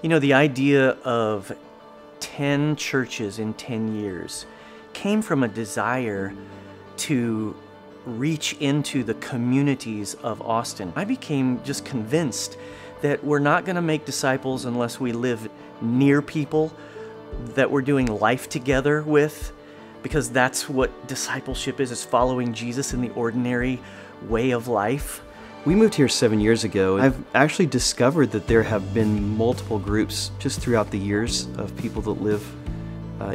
You know, the idea of 10 churches in 10 years came from a desire to reach into the communities of Austin. I became just convinced that we're not going to make disciples unless we live near people that we're doing life together with, because that's what discipleship is following Jesus in the ordinary way of life. We moved here 7 years ago. I've actually discovered that there have been multiple groups just throughout the years of people that live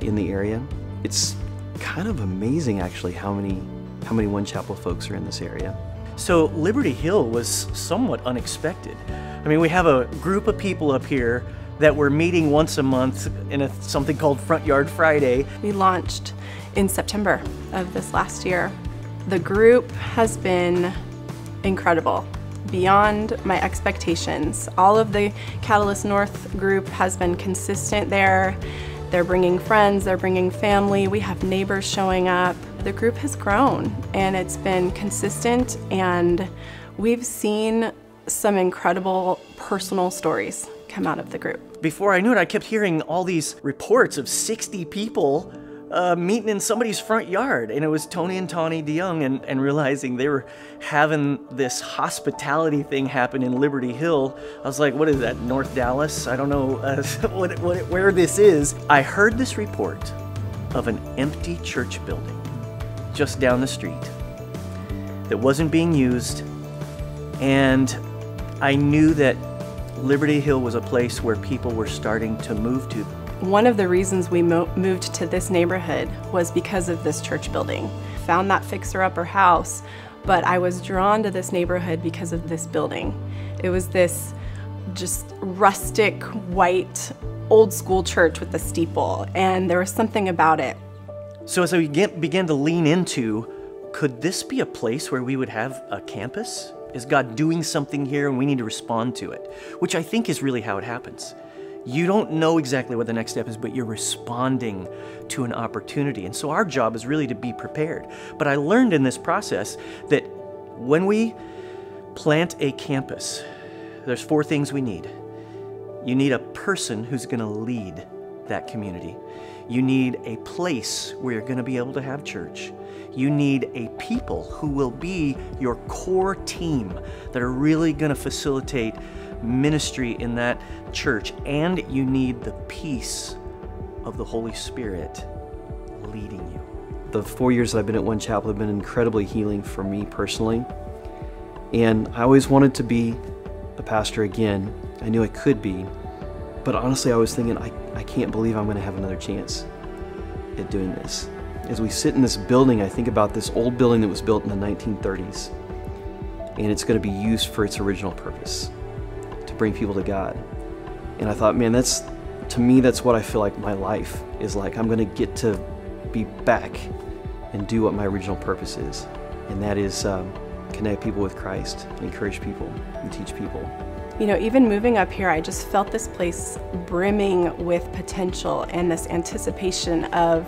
in the area. It's kind of amazing actually how many One Chapel folks are in this area. So Liberty Hill was somewhat unexpected. I mean, we have a group of people up here that we're meeting once a month in something called Front Yard Friday. We launched in September of this last year. The group has been incredible, beyond my expectations. All of the Catalyst North group has been consistent there. They're bringing friends, they're bringing family, we have neighbors showing up. The group has grown and it's been consistent, and we've seen some incredible personal stories come out of the group. Before I knew it, I kept hearing all these reports of 60 people meeting in somebody's front yard, and it was Tony and Tawny DeYoung, and realizing they were having this hospitality thing happen in Liberty Hill. I was like, what is that, North Dallas? I don't know where this is. I heard this report of an empty church building just down the street that wasn't being used, and I knew that Liberty Hill was a place where people were starting to move to. One of the reasons we moved to this neighborhood was because of this church building. Found that fixer-upper house, but I was drawn to this neighborhood because of this building. It was this just rustic, white, old school church with a steeple, and there was something about it. So as I began to lean into, could this be a place where we would have a campus? Is God doing something here and we need to respond to it? Which I think is really how it happens. You don't know exactly what the next step is, but you're responding to an opportunity. And so our job is really to be prepared. But I learned in this process that when we plant a campus, there's 4 things we need. You need a person who's going to lead that community. You need a place where you're going to be able to have church. You need a people who will be your core team that are really going to facilitate ministry in that church, and you need the peace of the Holy Spirit leading you. The 4 years that I've been at One Chapel have been incredibly healing for me personally, and I always wanted to be a pastor again. I knew I could be, but honestly I was thinking, I can't believe I'm going to have another chance at doing this. As we sit in this building, I think about this old building that was built in the 1930s, and it's going to be used for its original purpose, to bring people to God. And I thought, man, to me that's what I feel like my life is like. I'm going to get to be back and do what my original purpose is, and that is connect people with Christ, encourage people, and teach people. You know, even moving up here, I just felt this place brimming with potential and this anticipation of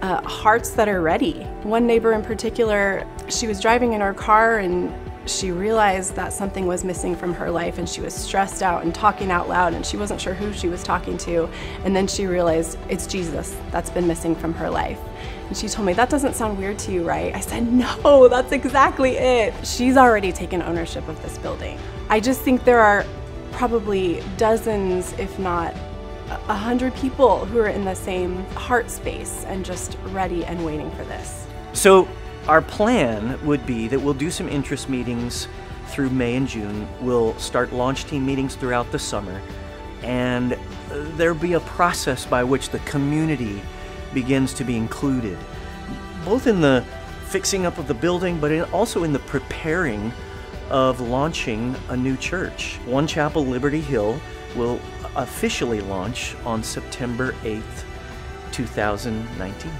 hearts that are ready. One neighbor in particular, she was driving in her car and she realized that something was missing from her life, and she was stressed out and talking out loud, and she wasn't sure who she was talking to, and then she realized it's Jesus that's been missing from her life. And she told me, that doesn't sound weird to you, right? I said, no, that's exactly it. She's already taken ownership of this building. I just think there are probably dozens, if not 100 people who are in the same heart space and just ready and waiting for this. So our plan would be that we'll do some interest meetings through May and June. We'll start launch team meetings throughout the summer, and there'll be a process by which the community begins to be included, both in the fixing up of the building, but also in the preparing of launching a new church. One Chapel Liberty Hill will officially launch on September 8th, 2019.